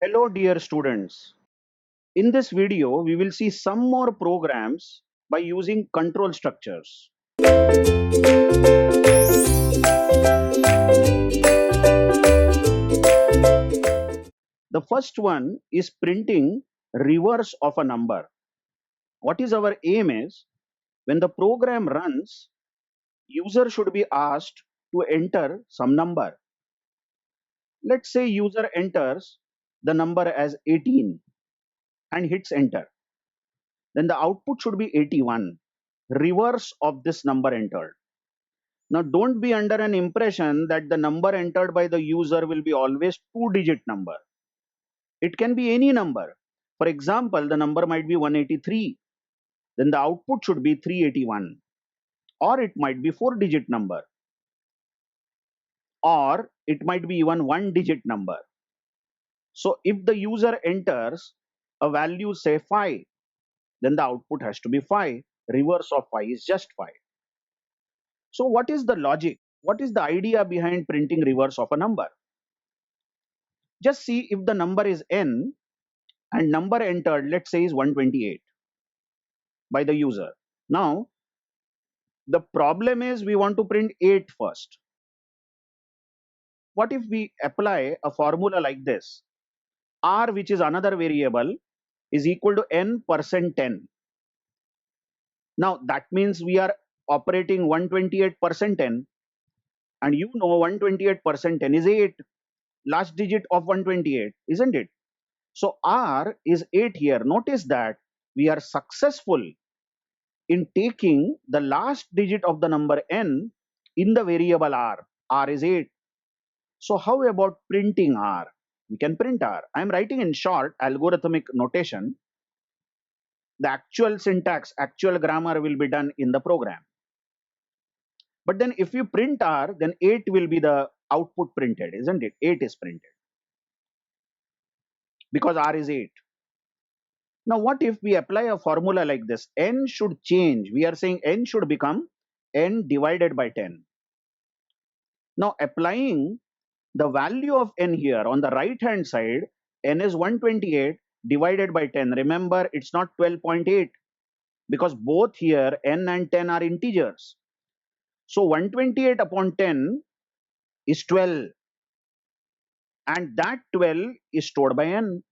Hello dear students. In this video, we will see some more programs by using control structures. The first one is printing reverse of a number. What is our aim is when the program runs, user should be asked to enter some number. Let's say user enters the number as 18 and hits enter. Then the output should be 81, reverse of this number entered. Now, don't be under an impression that the number entered by the user will be always two-digit number. It can be any number. For example, the number might be 183. Then the output should be 381. Or it might be four-digit number. Or it might be even one-digit number. So if the user enters a value, say 5, then the output has to be 5. Reverse of 5 is just 5. So what is the logic? What is the idea behind printing reverse of a number? Just see if the number is n and number entered, let's say, is 128 by the user. Now, the problem is we want to print 8 first. What if we apply a formula like this? R, which is another variable, is equal to n percent 10. Now, that means we are operating 128% 10, and you know 128% 10 is 8, last digit of 128, isn't it? So R is 8 here. Notice that we are successful in taking the last digit of the number n in the variable r. R is 8. So how about printing r? We can print r. I am writing in short algorithmic notation. The actual syntax, actual grammar will be done in the program. But then if you print r, then 8 will be the output printed, isn't it? 8 is printed because r is 8. Now what if we apply a formula like this? N should change. We are saying n should become n divided by 10. Now applying the value of n here on the right hand side, n is 128 divided by 10. Remember, it's not 12.8 because both here n and 10 are integers. So 128 upon 10 is 12, and that 12 is stored by n.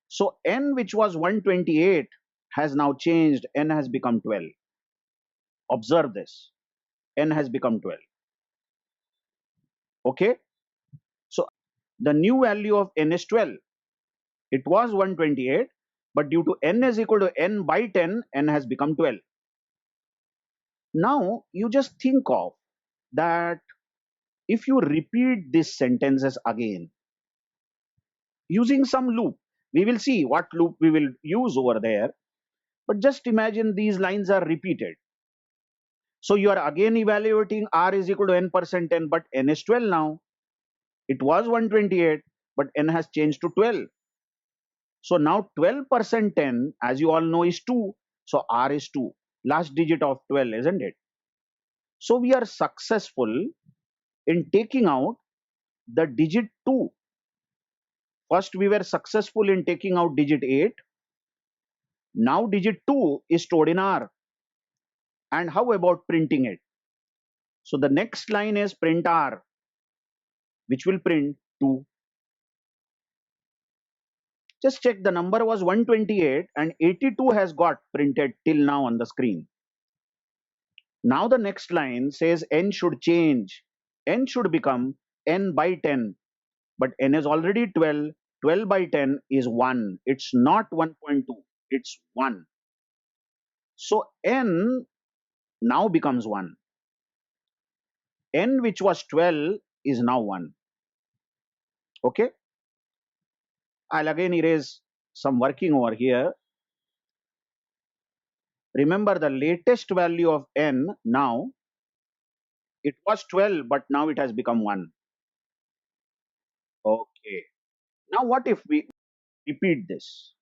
So n, which was 128, has now changed. N has become 12. Observe this. N has become 12. Okay. So the new value of n is 12. It was 128, but due to n is equal to n by 10, n has become 12. Now you just think of that if you repeat these sentences again using some loop, we will see what loop we will use over there. But just imagine these lines are repeated. So you are again evaluating r is equal to n percent 10, but n is 12 now. It was 128, but n has changed to 12. So now 12% 10, as you all know, is 2. So r is 2, last digit of 12, isn't it? So we are successful in taking out the digit 2. First, we were successful in taking out digit 8. Now digit 2 is stored in r. And how about printing it? So the next line is print r, which will print 2. Just check, the number was 128 and 82 has got printed till now on the screen. Now the next line says n should change. N should become n by 10. But n is already 12. 12 by 10 is 1. It's not 1.2. It's 1. So n now becomes 1. N, which was 12, is now 1. Okay. I'll again erase some working over here. Remember the latest value of n now, it was 12, but now it has become 1. Okay. Now what if we repeat this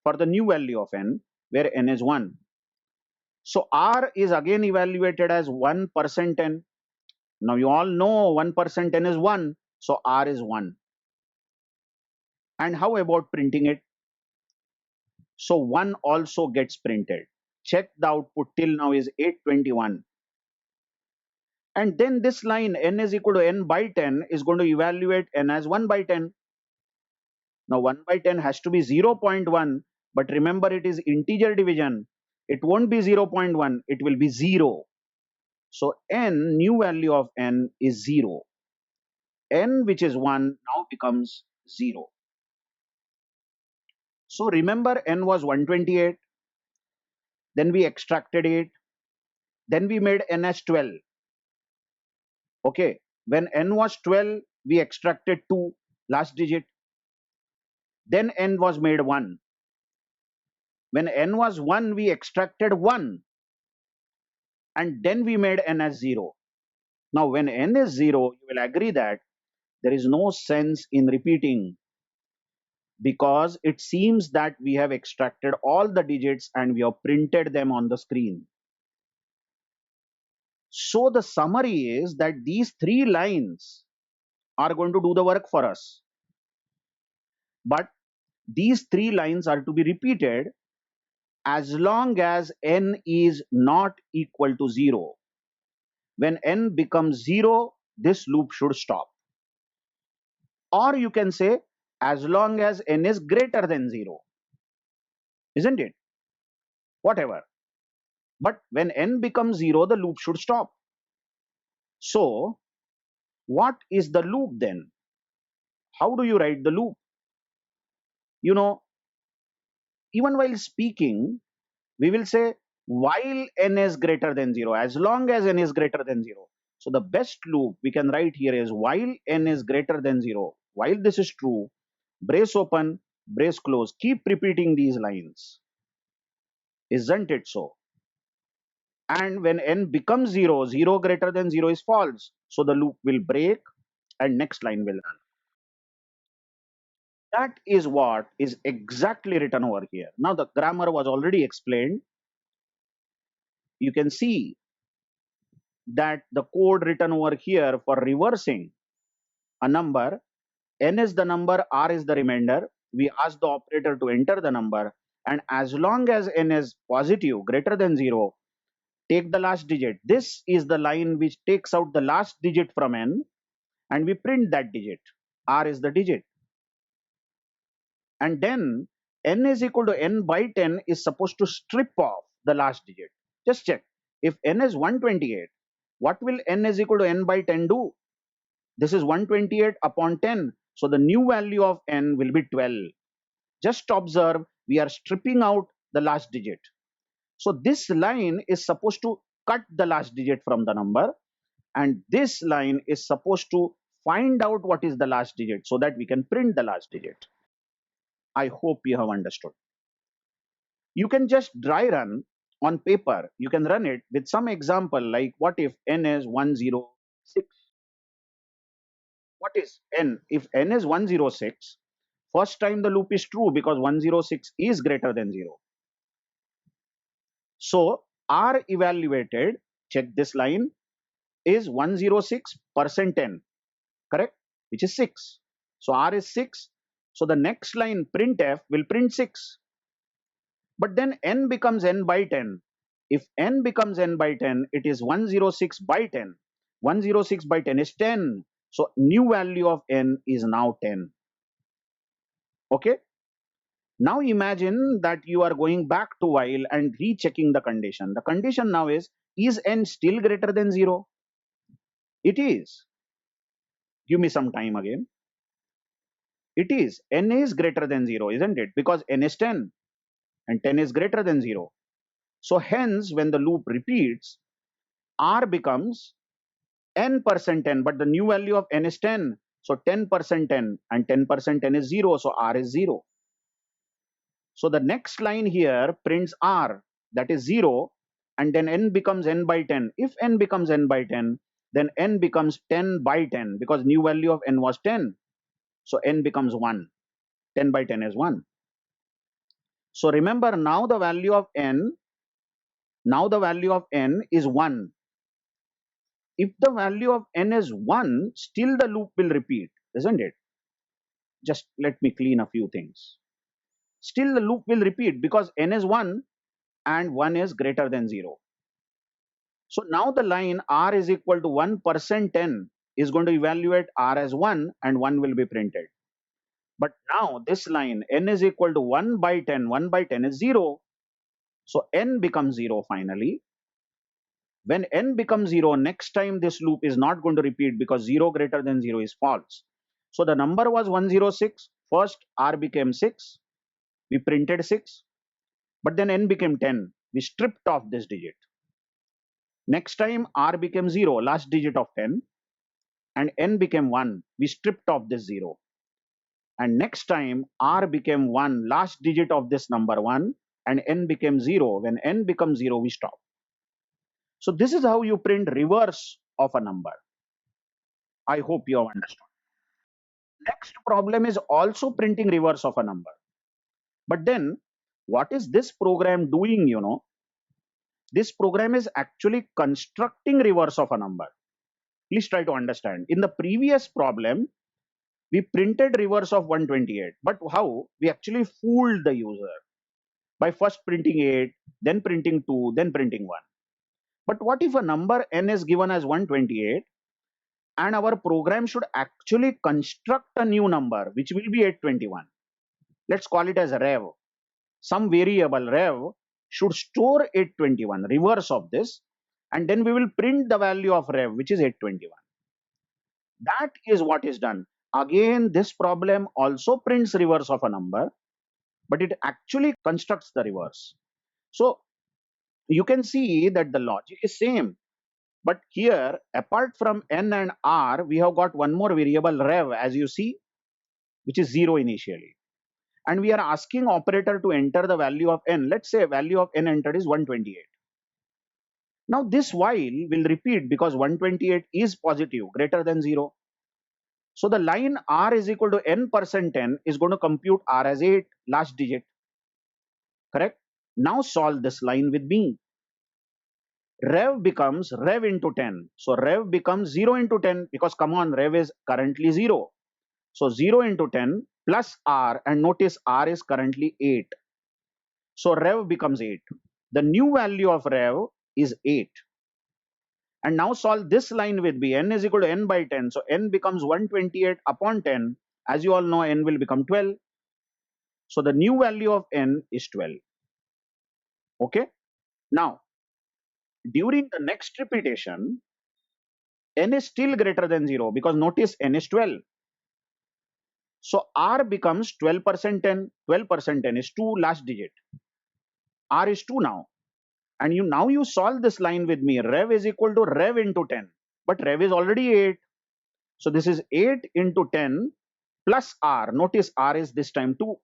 for the new value of n, where n is 1? So r is again evaluated as 1% n. Now you all know 1% n is 1, so r is 1. And how about printing it? So 1 also gets printed. Check the output till now is 821. And then this line n is equal to n by 10 is going to evaluate n as 1 by 10. Now 1 by 10 has to be 0.1, but remember it is integer division. It won't be 0.1, it will be 0. So n, new value of n is 0. N, which is 1, now becomes 0. So remember n was 128, then we extracted 8, then we made n as 12. Okay, when n was 12, we extracted 2, last digit. Then n was made 1. When n was 1, we extracted 1, and then we made n as 0. Now when n is 0, you will agree that there is no sense in repeating, because it seems that we have extracted all the digits and we have printed them on the screen. So the summary is that these 3 lines are going to do the work for us. But these 3 lines are to be repeated as long as n is not equal to 0. When n becomes 0, this loop should stop. Or you can say as long as n is greater than 0. Isn't it? Whatever. But when n becomes 0, the loop should stop. So what is the loop then? How do you write the loop? You know, even while speaking, we will say while n is greater than 0, as long as n is greater than 0. So the best loop we can write here is while n is greater than 0. While this is true, brace open, brace close. Keep repeating these lines. Isn't it so? And when n becomes 0, 0 greater than 0 is false. So the loop will break and next line will run. That is what is exactly written over here. Now the grammar was already explained. You can see that the code written over here for reversing a number, n is the number, r is the remainder. We ask the operator to enter the number, and as long as n is positive, greater than 0, take the last digit. This is the line which takes out the last digit from n, and we print that digit. R is the digit. And then n is equal to n by 10 is supposed to strip off the last digit. Just check. If n is 128, what will n is equal to n by 10 do? This is 128 upon 10. So the new value of n will be 12. Just observe, we are stripping out the last digit. So this line is supposed to cut the last digit from the number, and this line is supposed to find out what is the last digit so that we can print the last digit. I hope you have understood. You can just dry run on paper. You can run it with some example like what if n is 106? What is n? If n is 106, first time the loop is true because 106 is greater than 0. So r evaluated, check this line, is 106% 10, correct? Which is 6. So r is 6. So the next line printf will print 6. But then n becomes n by 10. If n becomes n by 10, it is 106 by 10. 106 by 10 is 10. So new value of n is now 10. Okay. Now imagine that you are going back to while and rechecking the condition. The condition now is n still greater than 0? It is. Give me some time again. It is. N is greater than 0, isn't it? Because n is 10 and 10 is greater than 0. So hence, when the loop repeats, r becomes n% 10, but the new value of n is 10. So 10% 10 and 10% 10 is 0. So r is 0. So the next line here prints r, that is 0, and then n becomes n by 10. If n becomes n by 10, then n becomes 10 by 10 because new value of n was 10. So n becomes 1. 10 by 10 is 1. So remember, now the value of n is 1. If the value of n is 1, still the loop will repeat, isn't it? Just let me clean a few things. Still the loop will repeat because n is 1 and 1 is greater than 0. So now the line r is equal to 1% n is going to evaluate r as 1 and 1 will be printed. But now this line n is equal to 1 by 10, 1 by 10 is 0. So n becomes 0 finally. When n becomes 0, next time this loop is not going to repeat because 0 greater than 0 is false. So the number was 106. First r became 6. We printed 6. But then n became 10. We stripped off this digit. Next time r became 0, last digit of 10. And n became 1. We stripped off this 0. And next time r became 1, last digit of this number 1. And n became 0. When n becomes 0, we stop. So this is how you print reverse of a number. I hope you have understood. Next problem is also printing reverse of a number. But then what is this program doing, This program is actually constructing reverse of a number. Please try to understand. In the previous problem, we printed reverse of 128. But how? We actually fooled the user by first printing 8, then printing 2, then printing 1. But what if a number n is given as 128 and our program should actually construct a new number which will be 821? Let's call it as rev. Some variable rev should store 821, reverse of this, and then we will print the value of rev, which is 821. That is what is done. Again, this problem also prints reverse of a number, but it actually constructs the reverse. So you can see that the logic is same. But here, apart from n and r, we have got one more variable rev, as you see, which is 0 initially. And we are asking operator to enter the value of n. Let's say value of n entered is 128. Now this while will repeat because 128 is positive, greater than 0. So the line r is equal to n% is going to compute r as 8, last digit. Correct? Now solve this line with me. Rev becomes rev into 10. So rev becomes 0 into 10 because come on, rev is currently 0. So 0 into 10 plus r, and notice r is currently 8. So rev becomes 8. The new value of rev is 8. And now solve this line with b. N is equal to n by 10. So n becomes 128 upon 10. As you all know, n will become 12. So the new value of n is 12. Okay. Now, during the next repetition, n is still greater than 0 because notice n is 12. So r becomes 12% 10. 12% 10 is 2, last digit. R is 2 now. And now you solve this line with me. Rev is equal to rev into 10. But rev is already 8. So this is 8 into 10 plus r. Notice r is this time 2.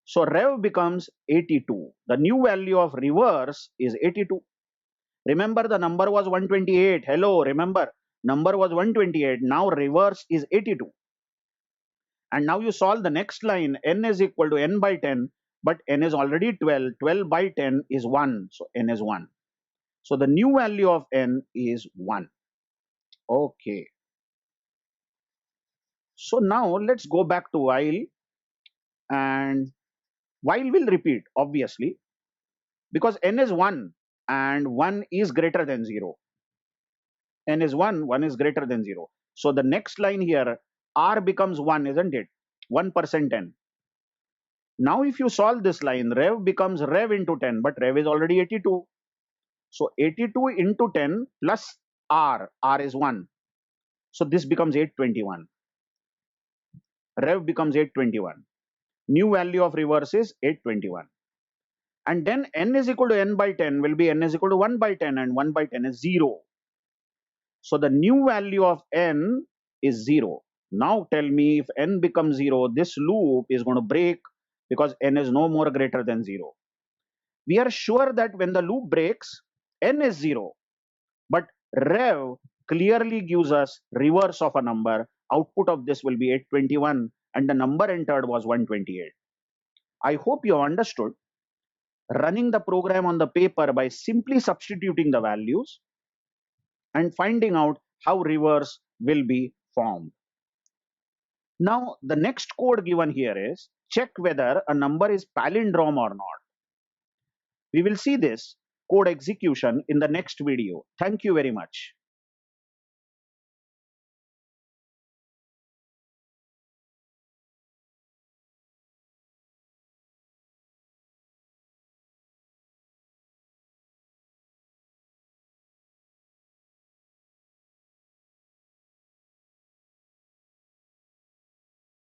So rev becomes 82. The new value of reverse is 82. Remember the number was 128. Hello, remember number was 128. Now reverse is 82. And now you solve the next line. N is equal to n by 10. But n is already 12. 12 by 10 is 1. So n is 1. So the new value of n is 1. Okay. So now let's go back to while. And while will repeat, obviously. Because n is 1 and 1 is greater than 0. N is 1, 1 is greater than 0. So the next line here, r becomes 1, isn't it? 1% n. Now if you solve this line, rev becomes rev into 10, but rev is already 82. So 82 into 10 plus r is 1. So this becomes 821. Rev becomes 821. New value of reverse is 821. And then n is equal to n by 10 will be n is equal to 1 by 10, and 1 by 10 is 0. So the new value of n is 0. Now tell me, if n becomes 0, this loop is going to break because n is no more greater than 0. We are sure that when the loop breaks, n is 0. But rev clearly gives us reverse of a number. Output of this will be 821 and the number entered was 128. I hope you understood. Running the program on the paper by simply substituting the values and finding out how reverse will be formed. Now, the next code given here is check whether a number is palindrome or not. We will see this code execution in the next video. Thank you very much.